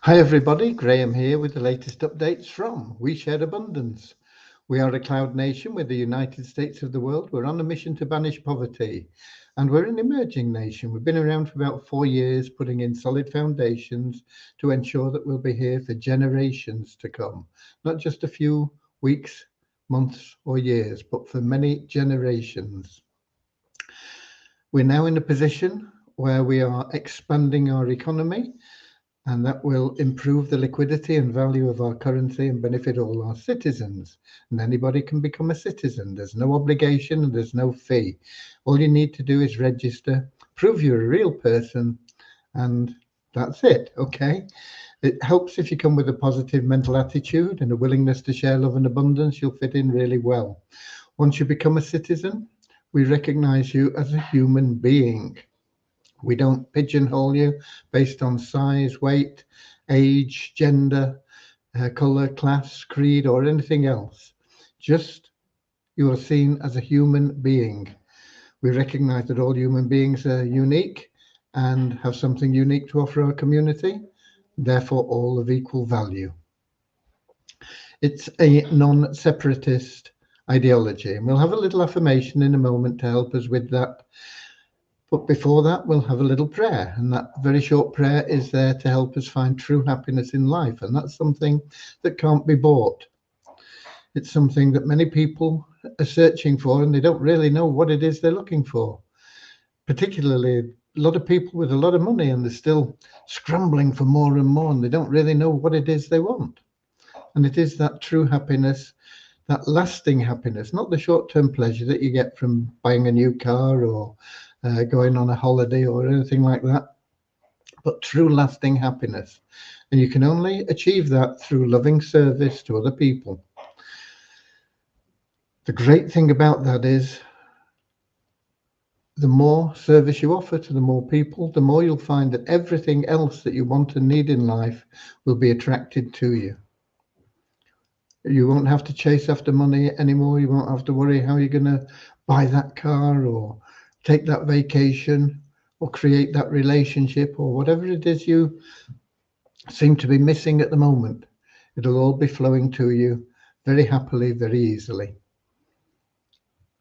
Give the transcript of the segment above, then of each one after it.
Hi everybody, Graham here with the latest updates from We Share Abundance. We are a cloud nation. We're the United States of the world. We're on a mission to banish poverty, and we're an emerging nation. We've been around for about 4 years, putting in solid foundations to ensure that we'll be here for generations to come. Not just a few weeks, months or years, but for many generations. We're now in a position where we are expanding our economy, and that will improve the liquidity and value of our currency and benefit all our citizens. And anybody can become a citizen. There's no obligation and there's no fee. All you need to do is register, prove you're a real person, and that's it, okay? It helps if you come with a positive mental attitude and a willingness to share love and abundance. You'll fit in really well. Once you become a citizen, we recognize you as a human being. We don't pigeonhole you based on size, weight, age, gender, color, class, creed, or anything else. Just you are seen as a human being. We recognize that all human beings are unique and have something unique to offer our community, therefore all of equal value. It's a non-separatist ideology, and we'll have a little affirmation in a moment to help us with that. But before that, we'll have a little prayer, and that very short prayer is there to help us find true happiness in life, and that's something that can't be bought. It's something that many people are searching for, and they don't really know what it is they're looking for. Particularly a lot of people with a lot of money, and they're still scrambling for more and more, and they don't really know what it is they want. And it is that true happiness, that lasting happiness, not the short-term pleasure that you get from buying a new car or going on a holiday or anything like that, but true lasting happiness. And you can only achieve that through loving service to other people. The great thing about that is the more service you offer to the more people, the more you'll find that everything else that you want and need in life will be attracted to you. You won't have to chase after money anymore. You won't have to worry how you're going to buy that car or take that vacation or create that relationship or whatever it is you seem to be missing at the moment. It'll all be flowing to you very happily, very easily.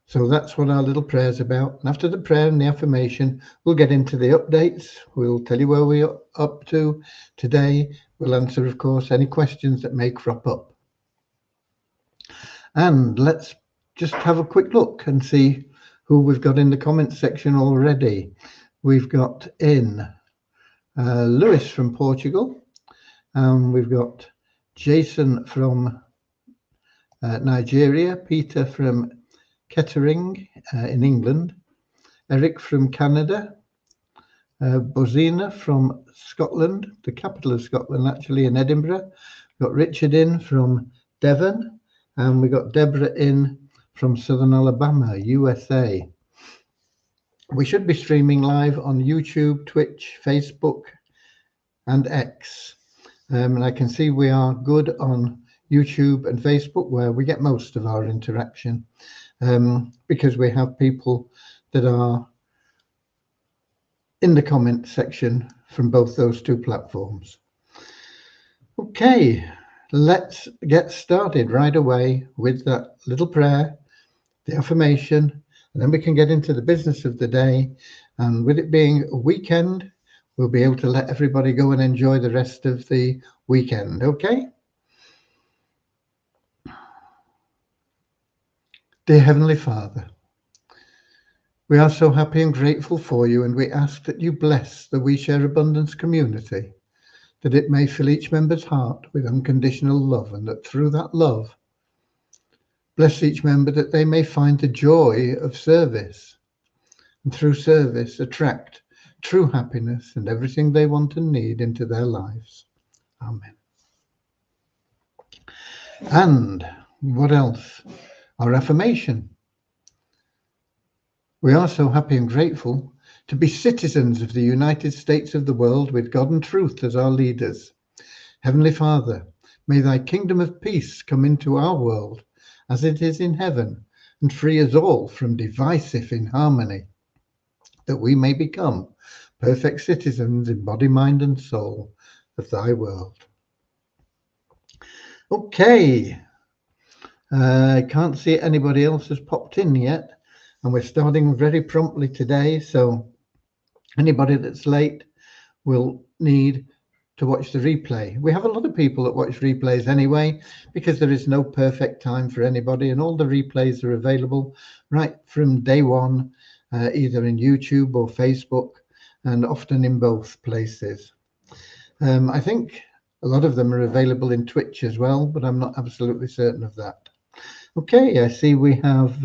So that's what our little prayer is about. And after the prayer and the affirmation, we'll get into the updates. We'll tell you where we're up to today. We'll answer, of course, any questions that may crop up. And let's just have a quick look and see who we've got in the comments section already. We've got in Lewis from Portugal. We've got Jason from Nigeria, Peter from Kettering in England, Eric from Canada, Bozina from Scotland, the capital of Scotland actually, in Edinburgh. We've got Richard in from Devon, and we got Deborah in from Southern Alabama, USA. We should be streaming live on YouTube, Twitch, Facebook, and X. And I can see we are good on YouTube and Facebook, where we get most of our interaction, because we have people that are in the comment section from both those two platforms. Okay, let's get started right away with that little prayer, the affirmation, and then we can get into the business of the day. And with it being a weekend, we'll be able to let everybody go and enjoy the rest of the weekend, okay? Dear Heavenly Father, we are so happy and grateful for you, and we ask that you bless the We Share Abundance community, that it may fill each member's heart with unconditional love, and that through that love, bless each member that they may find the joy of service, and through service attract true happiness and everything they want and need into their lives. Amen. And what else? Our affirmation. We are so happy and grateful to be citizens of the United States of the world, with God and truth as our leaders. Heavenly Father, may thy kingdom of peace come into our world as it is in heaven, and free us all from divisive inharmony, that we may become perfect citizens in body, mind, and soul. of thy world. Okay, I can't see anybody else has popped in yet, and we're starting very promptly today, so anybody that's late will need to watch the replay. We have a lot of people that watch replays anyway, because there is no perfect time for anybody, and all the replays are available right from day one, either in YouTube or Facebook, and often in both places. I think a lot of them are available in Twitch as well, but I'm not absolutely certain of that. Okay, I see we have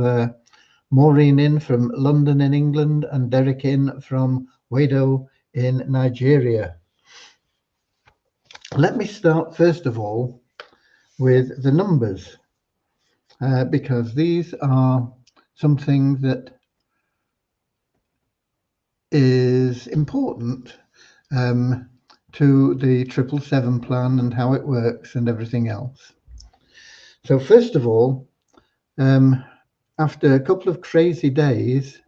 Maureen in from London in England and Derek in from Wado in Nigeria. Let me start first of all with the numbers, because these are something that is important to the 777 plan and how it works and everything else. So first of all, after a couple of crazy days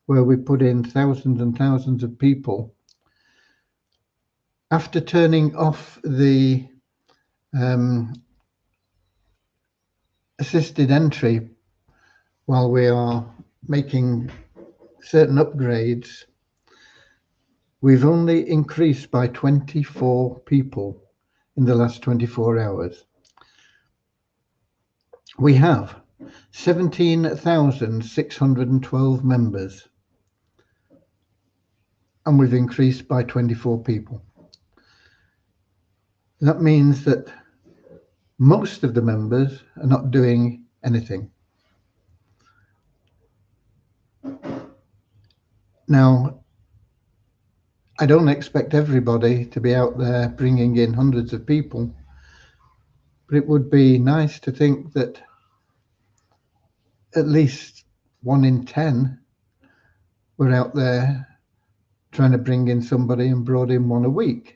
where we put in thousands and thousands of people, after turning off the assisted entry while we are making certain upgrades, we've only increased by 24 people in the last 24 hours. We have 17,612 members, and we've increased by 24 people. That means that most of the members are not doing anything. Now, I don't expect everybody to be out there bringing in hundreds of people, but it would be nice to think that at least 1 in 10 were out there trying to bring in somebody and brought in one a week.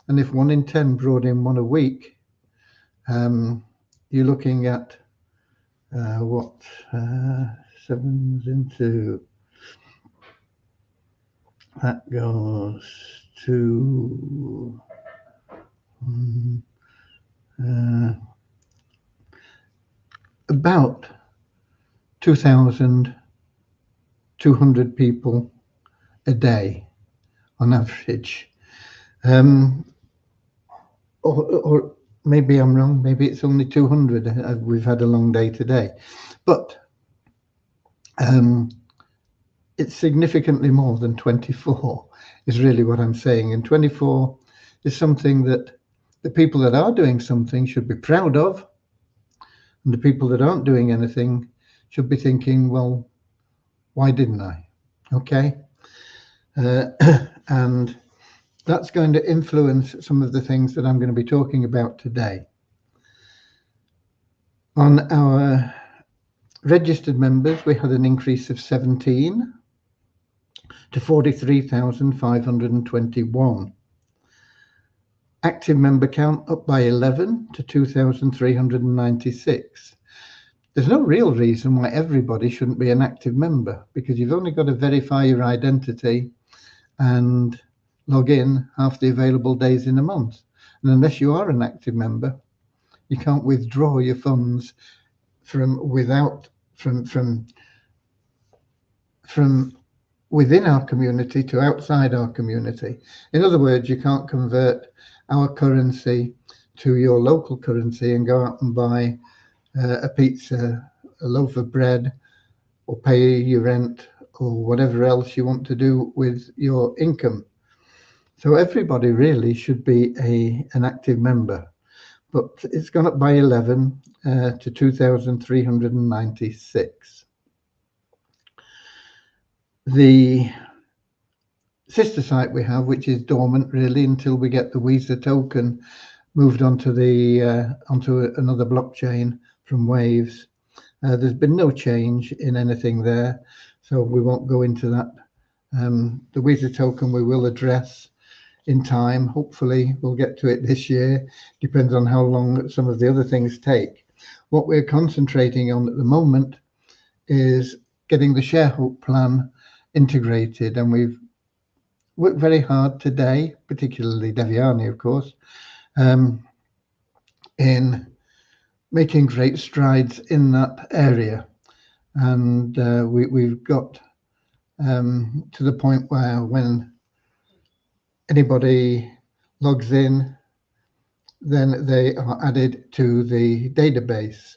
And if 1 in 10 brought in one a week, you're looking at what, 7s into, that goes to about 2,200 people a day on average. Or maybe I'm wrong, maybe it's only 200. We've had a long day today, but it's significantly more than 24 is really what I'm saying. And 24 is something that the people that are doing something should be proud of, and the people that aren't doing anything should be thinking, well, why didn't I? Okay. And that's going to influence some of the things that I'm going to be talking about today. On our registered members, we had an increase of 17 to 43,521. Active member count up by 11 to 2,396. There's no real reason why everybody shouldn't be an active member, because you've only got to verify your identity and log in half the available days in a month. And unless you are an active member, you can't withdraw your funds from within our community to outside our community. In other words, you can't convert our currency to your local currency and go out and buy a pizza, a loaf of bread, or pay your rent, or whatever else you want to do with your income. So everybody really should be an active member, but it's gone up by 11 to 2,396. The sister site we have, which is dormant really until we get the Visa token moved onto another blockchain from Waves. There's been no change in anything there, so we won't go into that. The Visa token we will address in time. Hopefully we'll get to it this year. Depends on how long some of the other things take. What we're concentrating on at the moment is getting the ShareHope plan integrated, and we've worked very hard today, particularly Devyani, of course, in making great strides in that area. And we've got to the point where when anybody logs in, then they are added to the database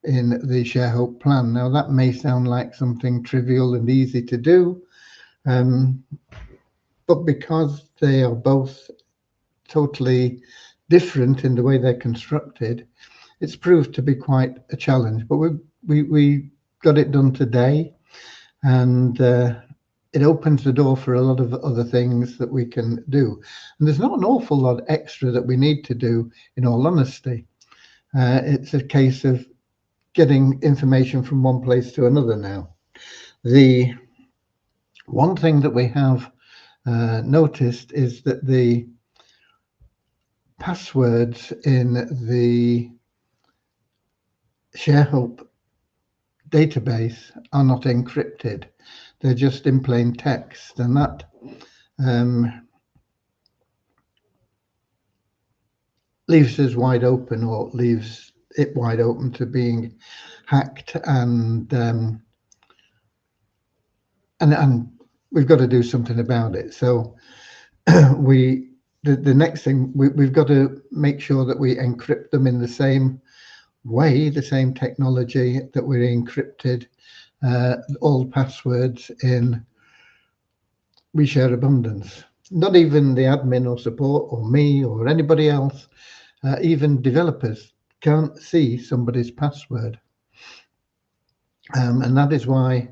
in the ShareHope plan. Now, that may sound like something trivial and easy to do, but because they are both totally different in the way they're constructed, it's proved to be quite a challenge. But we got it done today, and it opens the door for a lot of other things that we can do. And there's not an awful lot extra that we need to do, in all honesty. It's a case of getting information from one place to another now. The one thing that we have noticed is that the passwords in the ShareHope database are not encrypted. They're just in plain text, and that leaves us wide open, or leaves it wide open to being hacked, and we've got to do something about it. So the next thing, we've got to make sure that we encrypt them in the same way, the same technology that we encrypted all passwords in We Share Abundance. Not even the admin or support or me or anybody else, even developers can't see somebody's password. And that is why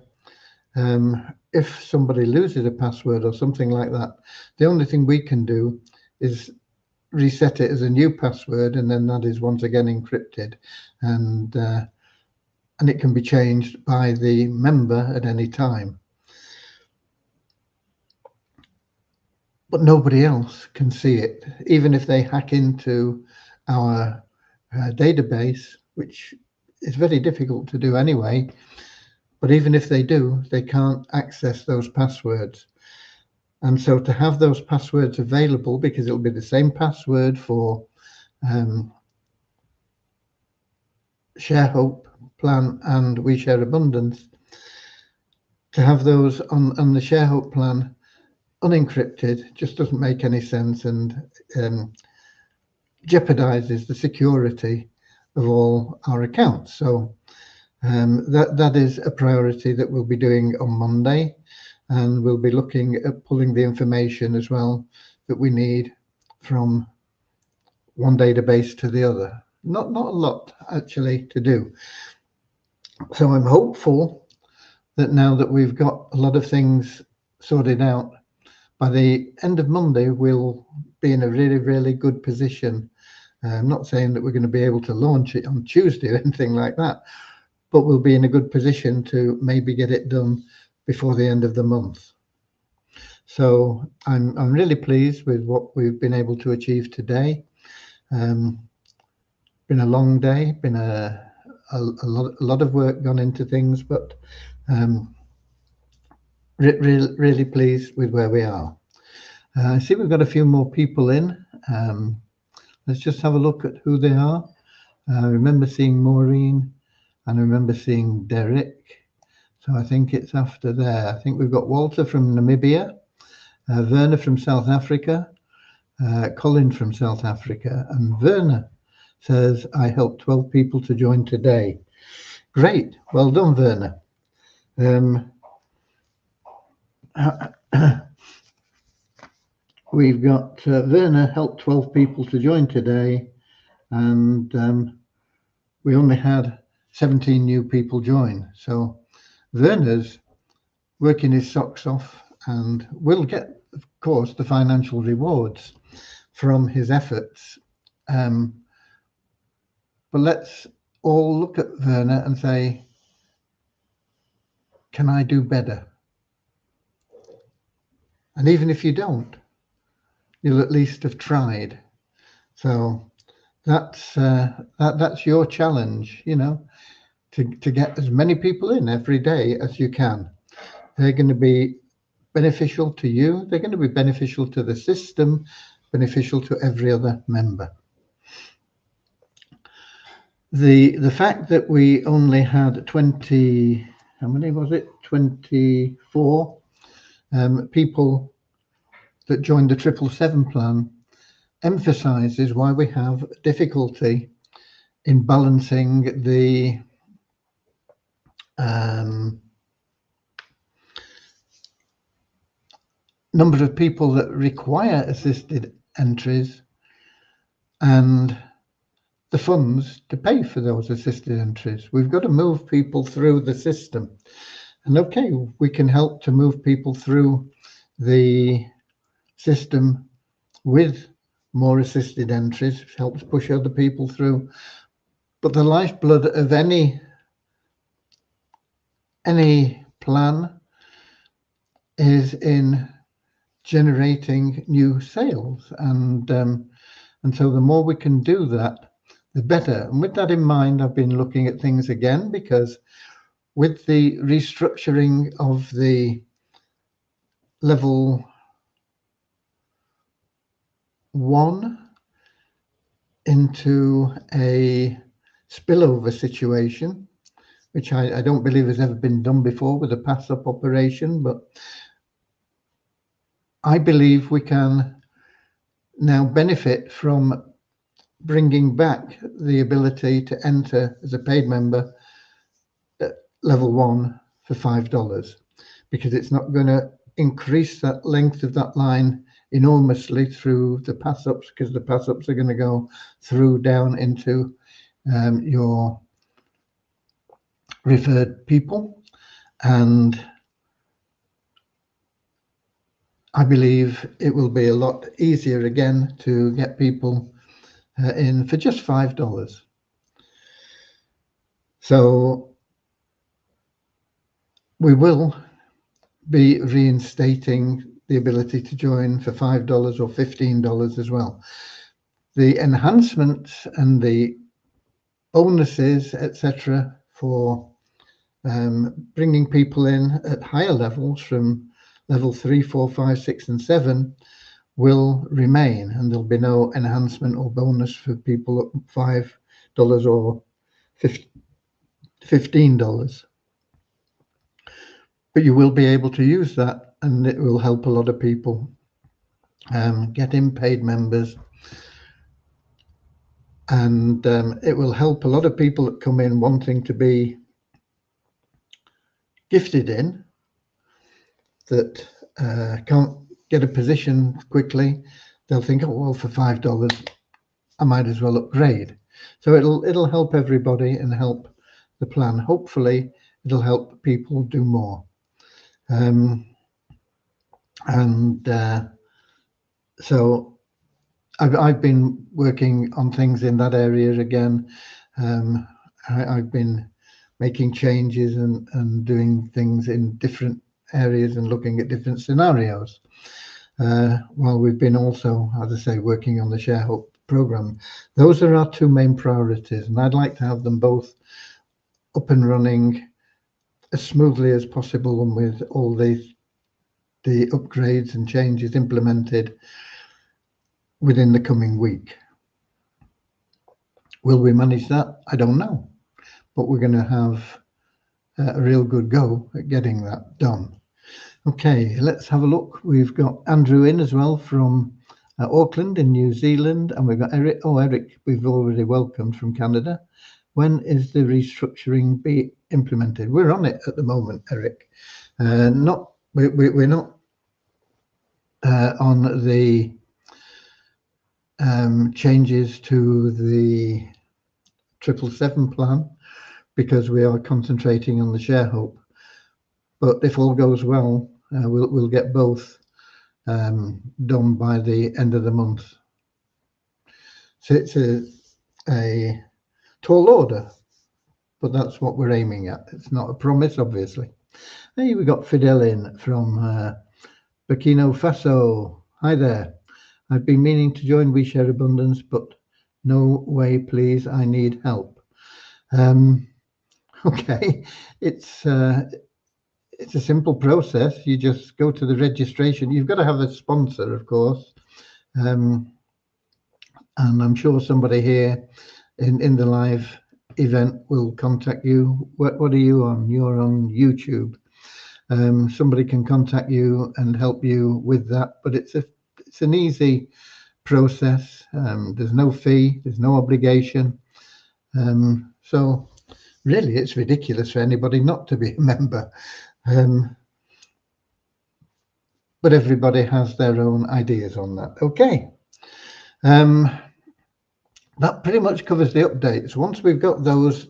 if somebody loses a password or something like that, the only thing we can do is reset it as a new password, and then that is once again encrypted, and it can be changed by the member at any time. But nobody else can see it, even if they hack into our database, which is very difficult to do anyway. But even if they do, they can't access those passwords. And so to have those passwords available, because it'll be the same password for ShareHope plan and We Share Abundance, to have those on the ShareHope plan unencrypted just doesn't make any sense, and jeopardizes the security of all our accounts. So that is a priority that we'll be doing on Monday, and we'll be looking at pulling the information as well that we need from one database to the other. Not a lot actually to do. So I'm hopeful that now that we've got a lot of things sorted out, by the end of Monday we'll be in a really, really good position. I'm not saying that we're going to be able to launch it on Tuesday or anything like that, but we'll be in a good position to maybe get it done before the end of the month. So I'm really pleased with what we've been able to achieve today. Been a long day, been a lot of work gone into things, but really pleased with where we are. I see we've got a few more people in. Let's just have a look at who they are. I remember seeing Maureen, and I remember seeing Derek. So I think it's after there. I think we've got Walter from Namibia, Werner from South Africa, Colin from South Africa, and Werner says, I helped 12 people to join today. Great. Well done, Werner. We've got Werner helped 12 people to join today, and we only had 17 new people join. So Werner's working his socks off and will get, of course, the financial rewards from his efforts. But let's all look at Werner and say, can I do better? And even if you don't, you'll at least have tried. So that's your challenge, you know, to get as many people in every day as you can. They're going to be beneficial to you. They're going to be beneficial to the system, beneficial to every other member. The fact that we only had 20, how many was it? 24 people that joined the 777 plan emphasizes why we have difficulty in balancing the number of people that require assisted entries and the funds to pay for those assisted entries. We've got to move people through the system. And okay, we can help to move people through the system with more assisted entries, helps push other people through. But the lifeblood of any plan is in generating new sales, and so the more we can do that, the better. And with that in mind, I've been looking at things again, because with the restructuring of the level 1 into a spillover situation, which I don't believe has ever been done before with a pass-up operation, but I believe we can now benefit from bringing back the ability to enter as a paid member at level 1 for $5, because it's not going to increase that length of that line enormously through the pass-ups, because the pass-ups are going to go through down into your referred people. And I believe it will be a lot easier again to get people in for just $5. So we will be reinstating the ability to join for $5 or $15 as well. The enhancements and the bonuses, etc., for bringing people in at higher levels from level 3, 4, 5, 6, and 7 will remain, and there'll be no enhancement or bonus for people at $5 or $15. But you will be able to use that, and it will help a lot of people get in paid members, and it will help a lot of people that come in wanting to be gifted in, that can't get a position quickly. They'll think, oh, well, for $5 I might as well upgrade. So it'll help everybody and help the plan. Hopefully it'll help people do more. So I've been working on things in that area again. I've been making changes and doing things in different areas and looking at different scenarios. While we've been also, as I say, working on the ShareHope program. Those are our two main priorities, and I'd like to have them both up and running as smoothly as possible, and with all the upgrades and changes implemented within the coming week. Will we manage that? I don't know, but we're going to have a real good go at getting that done. Okay, let's have a look. We've got Andrew in as well from Auckland in New Zealand, and we've got Eric. Oh, Eric, we've already welcomed from Canada. When is the restructuring be implemented? We're on it at the moment, Eric. We're not on the changes to the 777 plan, because we are concentrating on the ShareHope. But if all goes well, we'll get both done by the end of the month. So it's a tall order, but that's what we're aiming at. It's not a promise, obviously. Hey, we got Fidel in from Burkina Faso. Hi there. I've been meaning to join We Share Abundance, but no way, please. I need help. Okay, it's it's a simple process. You just go to the registration. You've got to have a sponsor, of course. And I'm sure somebody here in the live event will contact you. What are you on? You're on YouTube. Somebody can contact you and help you with that, but it's an easy process. There's no fee, there's no obligation. So really, it's ridiculous for anybody not to be a member. But everybody has their own ideas on that. Okay. That pretty much covers the updates. Once we've got those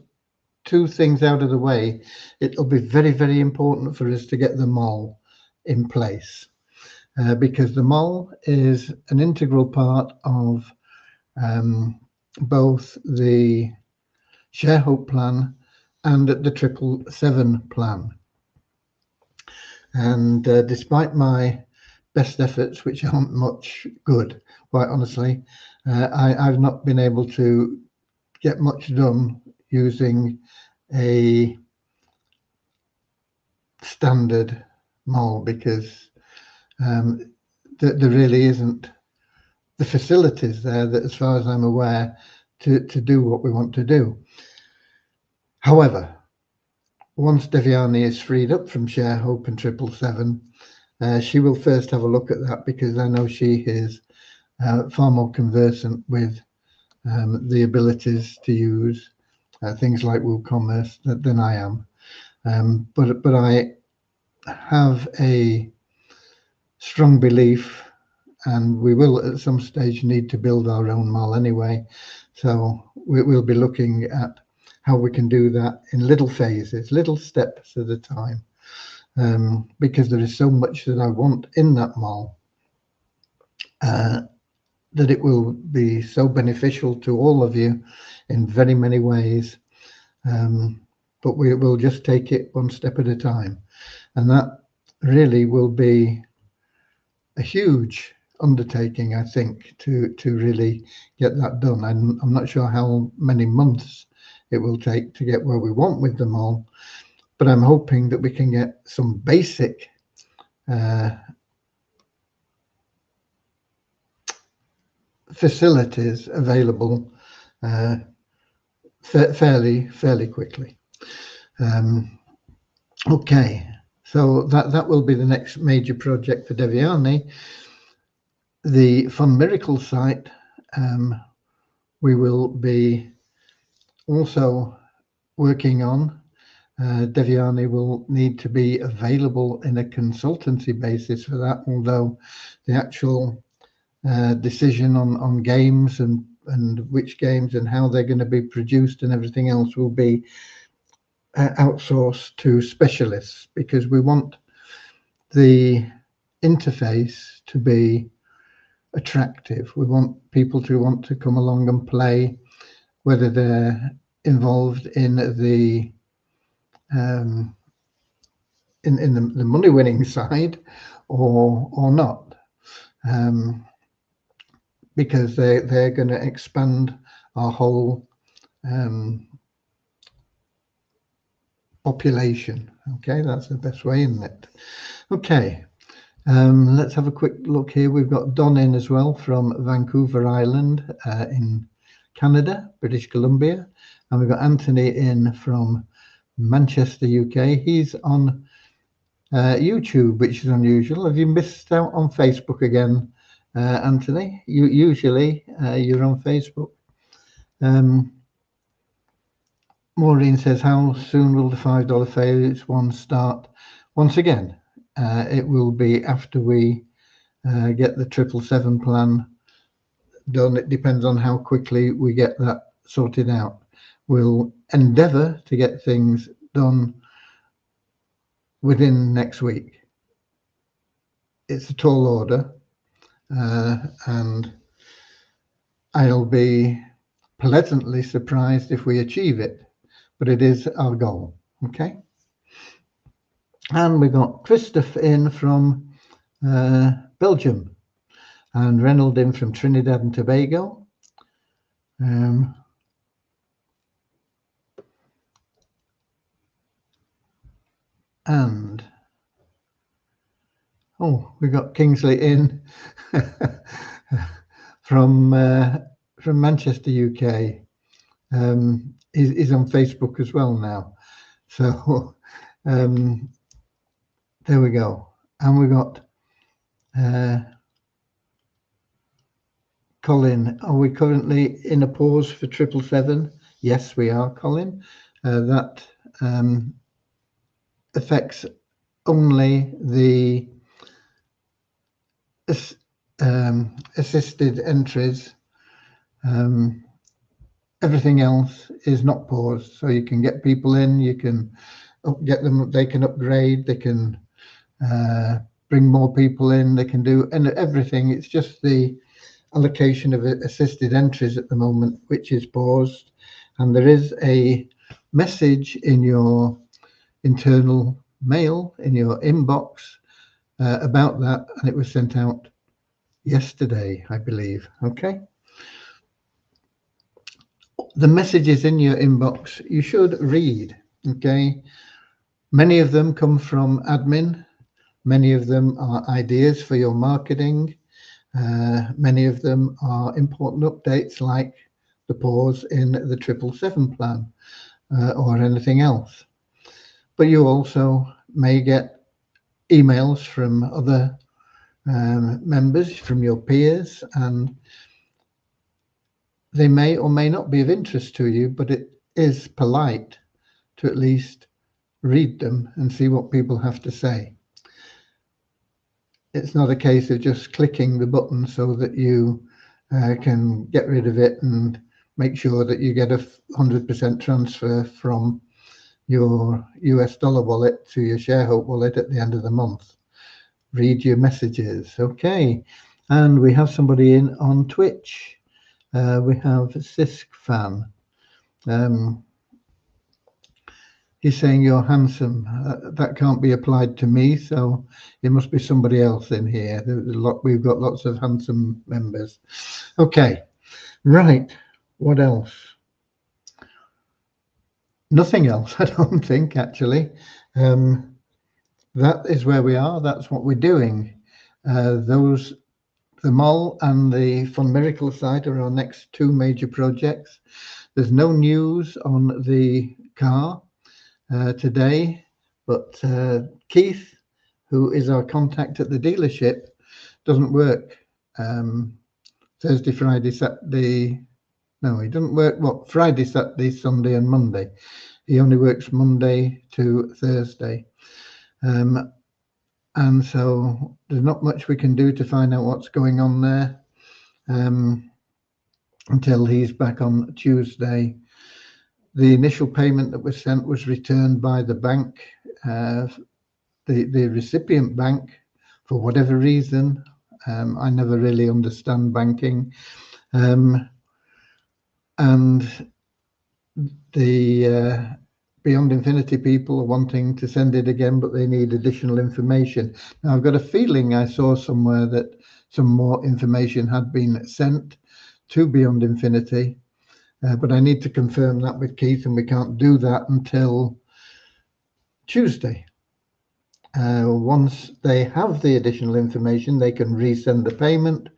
two things out of the way, it'll be very, very important for us to get the mall in place, because the mall is an integral part of both the Share Hope plan and the 777 plan. And despite my best efforts, which aren't much good, quite honestly, I've not been able to get much done using a standard mall, because there really isn't the facilities there that, as far as I'm aware, to do what we want to do. However, once Devyani is freed up from Share Hope and 777, she will first have a look at that, because I know she is far more conversant with the abilities to use things like WooCommerce than I am. But I have a strong belief, and we will at some stage need to build our own mall anyway. So we'll be looking at how we can do that in little phases, little steps at a time, because there is so much that I want in that mall, that it will be so beneficial to all of you in very many ways. But we will just take it one step at a time. And that really will be a huge undertaking, I think, to really get that done. I'm not sure how many months it will take to get where we want with them all, but I'm hoping that we can get some basic facilities available fairly quickly. Okay, so that will be the next major project for Devyani. The Fun Miracle site, we will be also working on. Devyani will need to be available in a consultancy basis for that, although the actual decision on games and which games and how they're going to be produced and everything else will be outsourced to specialists, because we want the interface to be attractive. We want people to want to come along and play, whether they're involved in the in the money winning side or not, because they're going to expand our whole population. Okay, that's the best way, isn't it? Okay, let's have a quick look here. We've got Don in as well from Vancouver Island in Canada, British Columbia, and we've got Anthony in from Manchester, UK. He's on YouTube, which is unusual. Have you missed out on Facebook again, Anthony? Usually you're on Facebook. Maureen says, how soon will the $5 phase one start? Once again, it will be after we get the 777 plan done. It depends on how quickly we get that sorted out. We'll endeavour to get things done within next week. It's a tall order, and I'll be pleasantly surprised if we achieve it, but it is our goal. Okay. And we got Christoph in from Belgium, and Reynold in from Trinidad and Tobago. And Oh, we got Kingsley in from Manchester, UK. He's on Facebook as well now. So there we go. And we got Colin. Are we currently in a pause for 777? Yes, we are, Colin. That affects only the assisted entries. Everything else is not paused, so you can get people in, you can get them, they can upgrade, they can bring more people in, they can do and everything. It's just the allocation of assisted entries at the moment which is paused, and there is a message in your internal mail in your inbox about that, and it was sent out yesterday, I believe. Okay, the messages in your inbox you should read. Okay, many of them come from admin, many of them are ideas for your marketing, many of them are important updates like the pause in the 777 plan or anything else. But you also may get emails from other members, from your peers, and they may or may not be of interest to you, but it is polite to at least read them and see what people have to say. It's not a case of just clicking the button so that you can get rid of it and make sure that you get a 100% transfer from your US dollar wallet to your ShareHope wallet at the end of the month. Read your messages. Okay, and we have somebody in on Twitch. We have Sisk Fan. He's saying you're handsome. That can't be applied to me, so it must be somebody else in here. We've got lots of handsome members. Okay, right. What else? Nothing else, I don't think, actually. That is where we are. That's what we're doing. The Mall and the Fun Miracle site are our next two major projects. There's no news on the car today, but Keith, who is our contact at the dealership, doesn't work Thursday, Friday, Saturday. No, he doesn't work Friday, Saturday, Sunday, and Monday. He only works Monday to Thursday. And so there's not much we can do to find out what's going on there until he's back on Tuesday. The initial payment that was sent was returned by the bank, the recipient bank, for whatever reason. I never really understand banking. And the Beyond Infinity people are wanting to send it again, but they need additional information. Now, I've got a feeling I saw somewhere that some more information had been sent to Beyond Infinity, but I need to confirm that with Keith, and we can't do that until Tuesday. Once they have the additional information, they can resend the payment.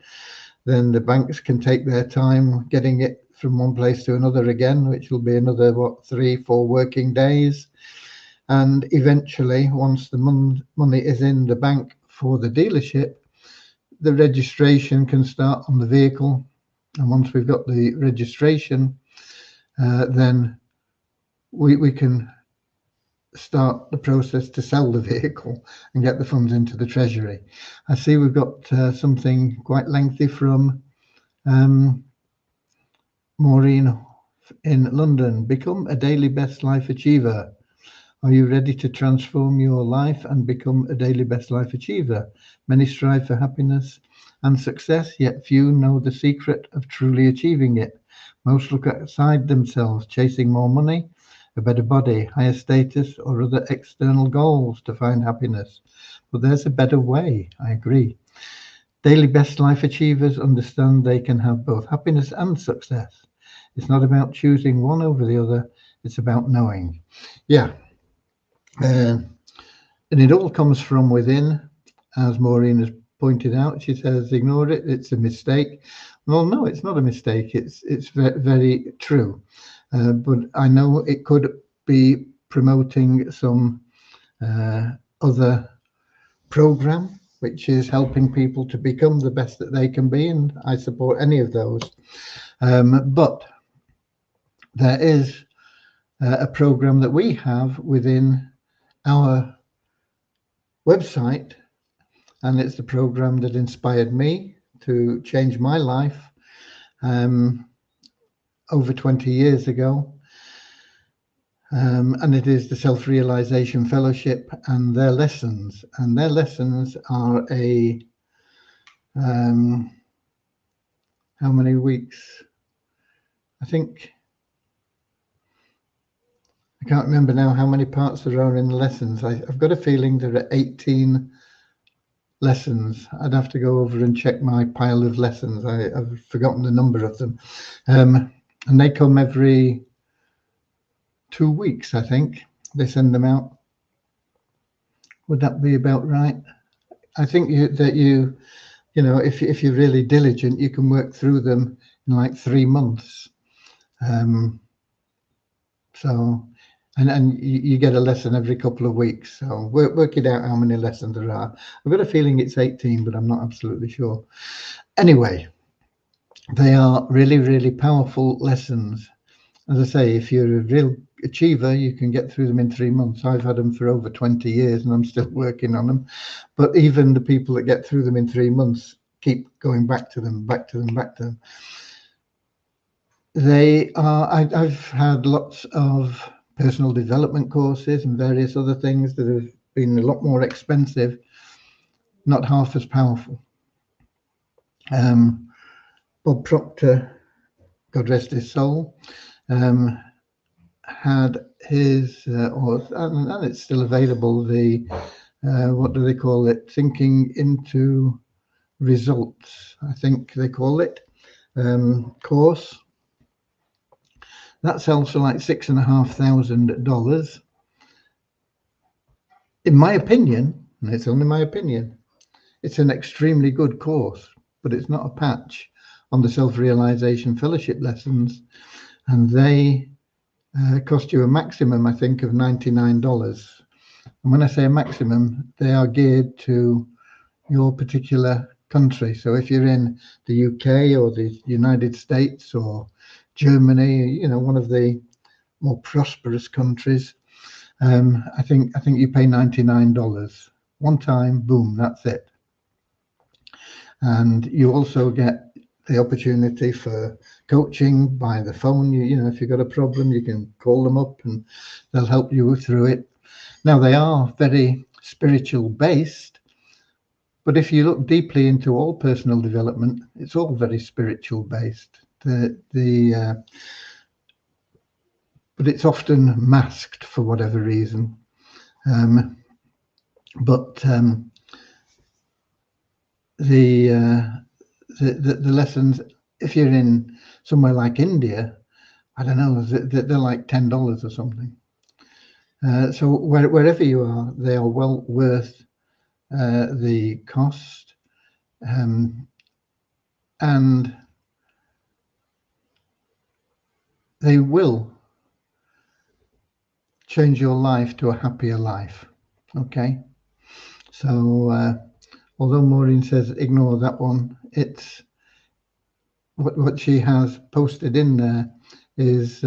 Then the banks can take their time getting it from one place to another again, which will be another 3-4 working days. And eventually, once the money is in the bank for the dealership, the registration can start on the vehicle. And once we've got the registration, then we can start the process to sell the vehicle and get the funds into the treasury. I see we've got something quite lengthy from Maureen in London. Become a daily best life achiever. Are you ready to transform your life and become a daily best life achiever? Many strive for happiness and success, yet few know the secret of truly achieving it. Most look outside themselves, chasing more money, a better body, higher status, or other external goals to find happiness. But there's a better way, I agree. Daily best life achievers understand they can have both happiness and success. It's not about choosing one over the other, it's about knowing. Yeah. And it all comes from within. as Maureen has pointed out, she says, ignore it, it's a mistake. Well, no, it's not a mistake. It's very true. But I know it could be promoting some other program which is helping people to become the best that they can be, and I support any of those. But there is a program that we have within our website, and it's the program that inspired me to change my life over 20 years ago. And it is the Self-Realization Fellowship and their lessons. And their lessons are a, how many weeks? I think, I can't remember now how many parts there are in the lessons. I've got a feeling there are 18 lessons. I'd have to go over and check my pile of lessons. I've forgotten the number of them. And they come every 2 weeks, I think. They send them out. Would that be about right? I think you know, if you're really diligent, you can work through them in like 3 months. So, and you get a lesson every couple of weeks. So work it out how many lessons there are. I've got a feeling it's 18, but I'm not absolutely sure. Anyway, they are really, really powerful lessons. As I say, if you're a real achiever, you can get through them in 3 months. I've had them for over 20 years and I'm still working on them. But even the people that get through them in 3 months keep going back to them. They are, I've had lots of personal development courses and various other things that have been a lot more expensive, not half as powerful. Bob Proctor, God rest his soul, had his, and it's still available, the, what do they call it? Thinking into Results, I think they call it, course. That sells for like $6,500. In my opinion, and it's only my opinion, it's an extremely good course, but it's not a patch on the Self-Realization Fellowship lessons, and they cost you a maximum, I think, of $99. And when I say a maximum, they are geared to your particular country. So if you're in the UK or the United States or Germany, you know, one of the more prosperous countries, I think you pay $99 one time. Boom, that's it. And you also get the opportunity for coaching by the phone. You know, if you've got a problem, you can call them up and they'll help you through it. Now, they are very spiritual based, but if you look deeply into all personal development, it's all very spiritual based. But it's often masked for whatever reason. But the lessons, if you're in somewhere like India, I don't know, they're like $10 or something. So wherever you are, they are well worth the cost. And they will change your life to a happier life. Okay. So although Maureen says ignore that one, it's what she has posted in there is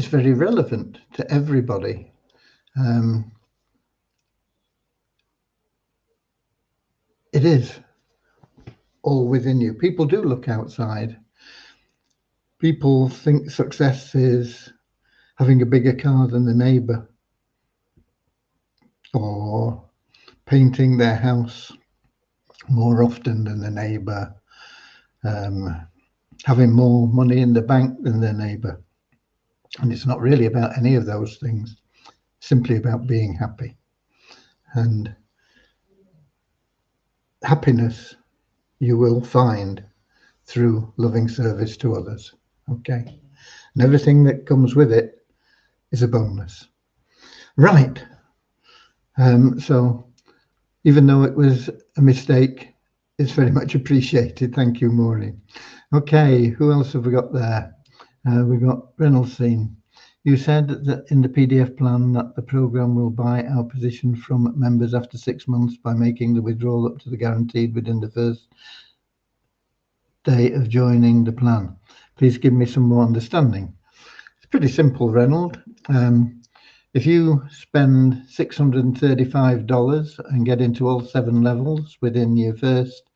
very relevant to everybody. It is all within you. People do look outside. People think success is having a bigger car than the neighbor, or painting their house more often than the neighbor, having more money in the bank than their neighbor. And it's not really about any of those things, simply about being happy. And happiness you will find through loving service to others. Okay. And everything that comes with it is a bonus. Right. So even though it was a mistake, it's very much appreciated. Thank you, Maureen. Okay, who else have we got there? We've got Reynoldsine. You said that in the PDF plan that the programme will buy our position from members after 6 months by making the withdrawal up to the guaranteed within the first day of joining the plan. Please give me some more understanding. It's pretty simple, Reynold. If you spend $635 and get into all 7 levels within your first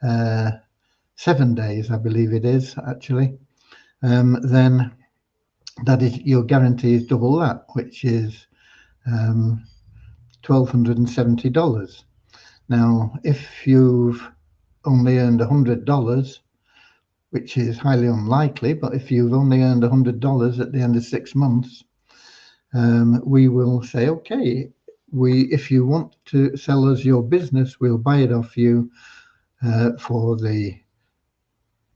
7 days, I believe it is actually, then that is your guarantee is double that, which is $1,270. Now, if you've only earned $100, which is highly unlikely, but if you've only earned $100 at the end of 6 months, we will say, okay, if you want to sell us your business, we'll buy it off you for the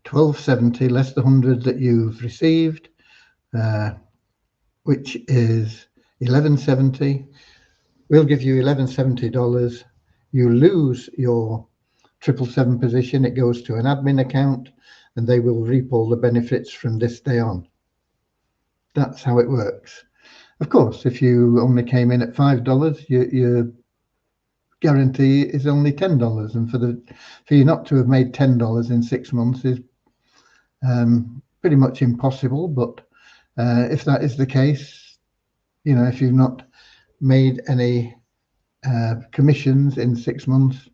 $1,270 less the 100 that you've received, which is $1,170. We'll give you $1,170. You lose your 777 position. It goes to an admin account, and they will reap all the benefits from this day on. That's how it works. Of course, if you only came in at $5, your guarantee is only $10, and for you not to have made $10 in 6 months is pretty much impossible. But if that is the case, if you've not made any commissions in 6 months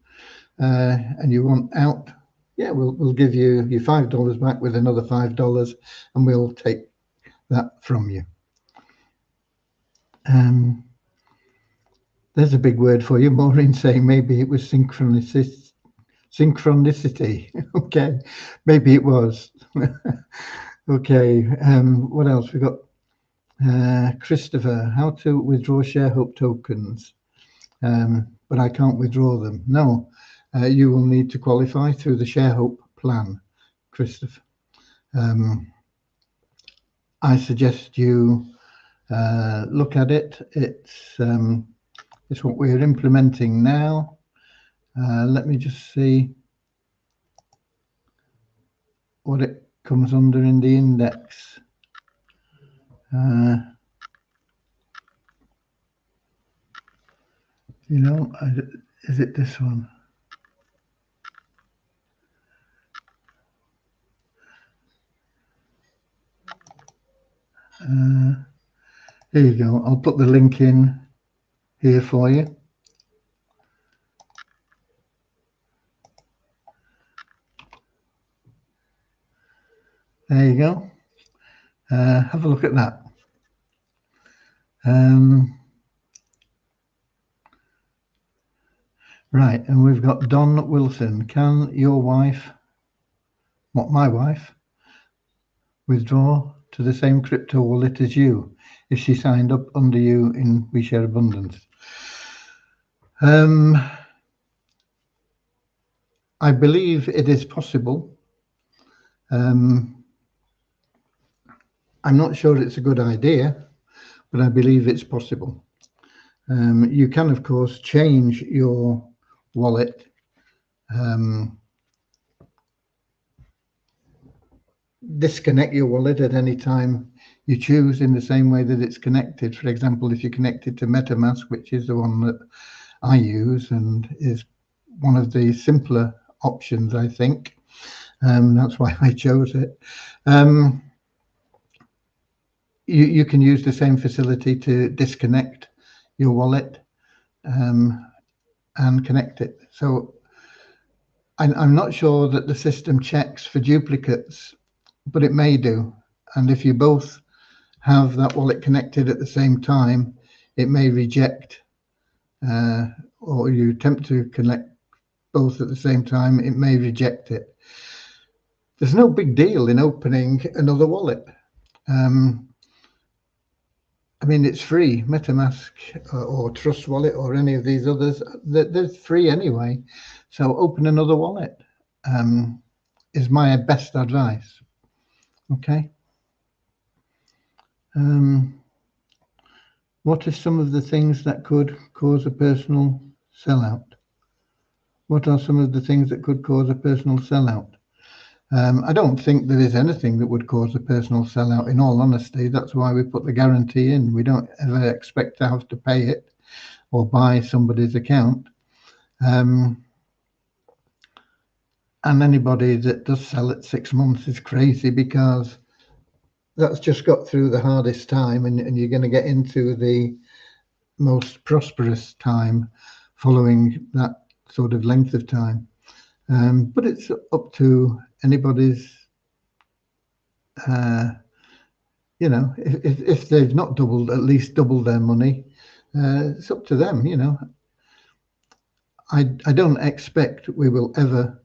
and you want out, we'll give you your $5 back with another $5, and we'll take that from you. There's a big word for you, Maureen, saying maybe it was synchronicity. Okay, maybe it was. Okay, what else? We got Christopher, how to withdraw ShareHope tokens, but I can't withdraw them. No, you will need to qualify through the ShareHope plan, Christopher. I suggest you look at it. It's what we're implementing now. Let me just see what it comes under in the index. Is it this one? Here you go. I'll put the link in here for you. There you go. Have a look at that. Right, and we've got Don Wilson. Can your wife, my wife, withdraw to the same crypto wallet as you if she signed up under you in We Share Abundance? I believe it is possible. I'm not sure it's a good idea, but I believe it's possible. You can, of course, change your wallet disconnect your wallet at any time you choose in the same way that it's connected. For example, if you're connected to MetaMask, which is the one that I use and is one of the simpler options, I think. That's why I chose it. You can use the same facility to disconnect your wallet and connect it. So I'm not sure that the system checks for duplicates, but it may do. And if you both have that wallet connected at the same time, it may reject, or you attempt to connect both at the same time, it may reject it. There's no big deal in opening another wallet. I mean, it's free. MetaMask or Trust Wallet or any of these others, they're free anyway. So open another wallet is my best advice. Okay. What are some of the things that could cause a personal sellout? What are some of the things that could cause a personal sellout? I don't think there is anything that would cause a personal sellout, in all honesty. That's why we put the guarantee in. We don't ever expect to have to pay it or buy somebody's account. And anybody that does sell at 6 months is crazy, because that's just got through the hardest time, and you're going to get into the most prosperous time following that sort of length of time. But it's up to anybody's, if they've not doubled, at least doubled their money. It's up to them. I don't expect we will ever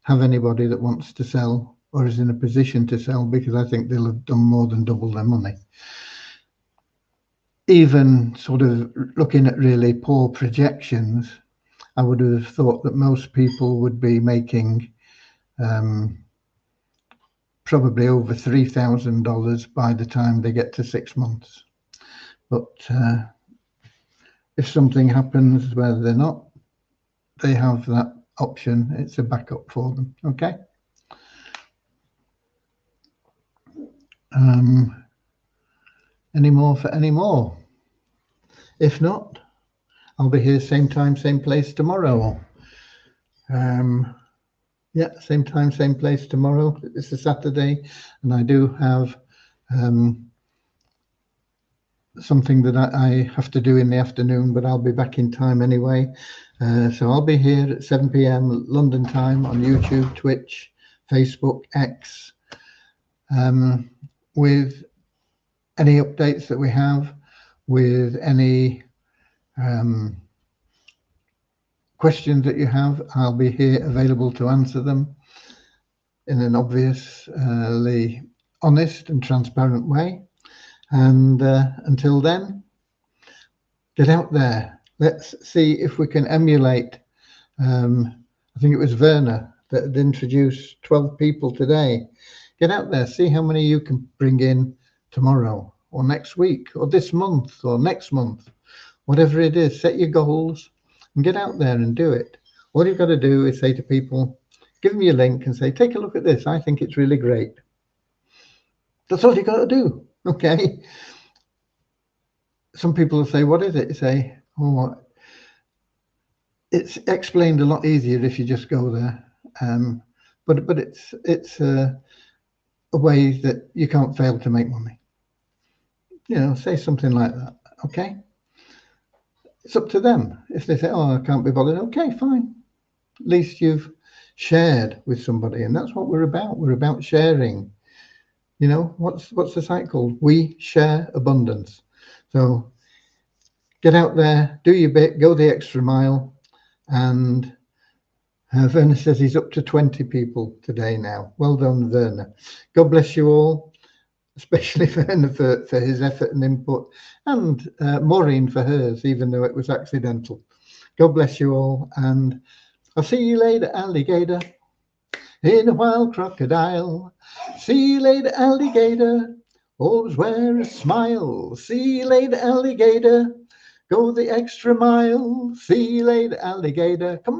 have anybody that wants to sell or is in a position to sell, because I think they'll have done more than double their money. Even sort of looking at really poor projections, I would have thought that most people would be making probably over $3,000 by the time they get to 6 months. But if something happens where they're not, they have that option. It's a backup for them. Okay. Any more for any more? If not, I'll be here same time, same place tomorrow. Yeah, same time, same place tomorrow. It's a Saturday, and I do have something that I have to do in the afternoon, but I'll be back in time anyway. So I'll be here at 7 p.m. London time on YouTube, Twitch, Facebook, X, with any updates that we have, with any questions that you have. I'll be here available to answer them in an obviously honest and transparent way. And until then, get out there. Let's see if we can emulate. I think it was Werner that had introduced 12 people today. Get out there, see how many you can bring in tomorrow or next week or this month or next month, whatever it is. Set your goals and get out there and do it. All you've got to do is say to people, give them your link and say, take a look at this. I think it's really great. That's all you got to do. Okay. Some people will say, what is it? You say, oh, it's explained a lot easier if you just go there. But it's a way that you can't fail to make money. Say something like that. Okay. It's up to them. If they say, oh, I can't be bothered. Okay, fine. At least you've shared with somebody, and that's what we're about. We're about sharing. What's the site called? We Share Abundance. So get out there, do your bit, go the extra mile. And Werner says he's up to 20 people today now. Well done, Werner. God bless you all, especially Werner for his effort and input, and Maureen for hers, even though it was accidental. God bless you all, and I'll see you later, alligator. In a wild crocodile. See you later, alligator. Always wear a smile. See you later, alligator. Go the extra mile. See you later, alligator. Come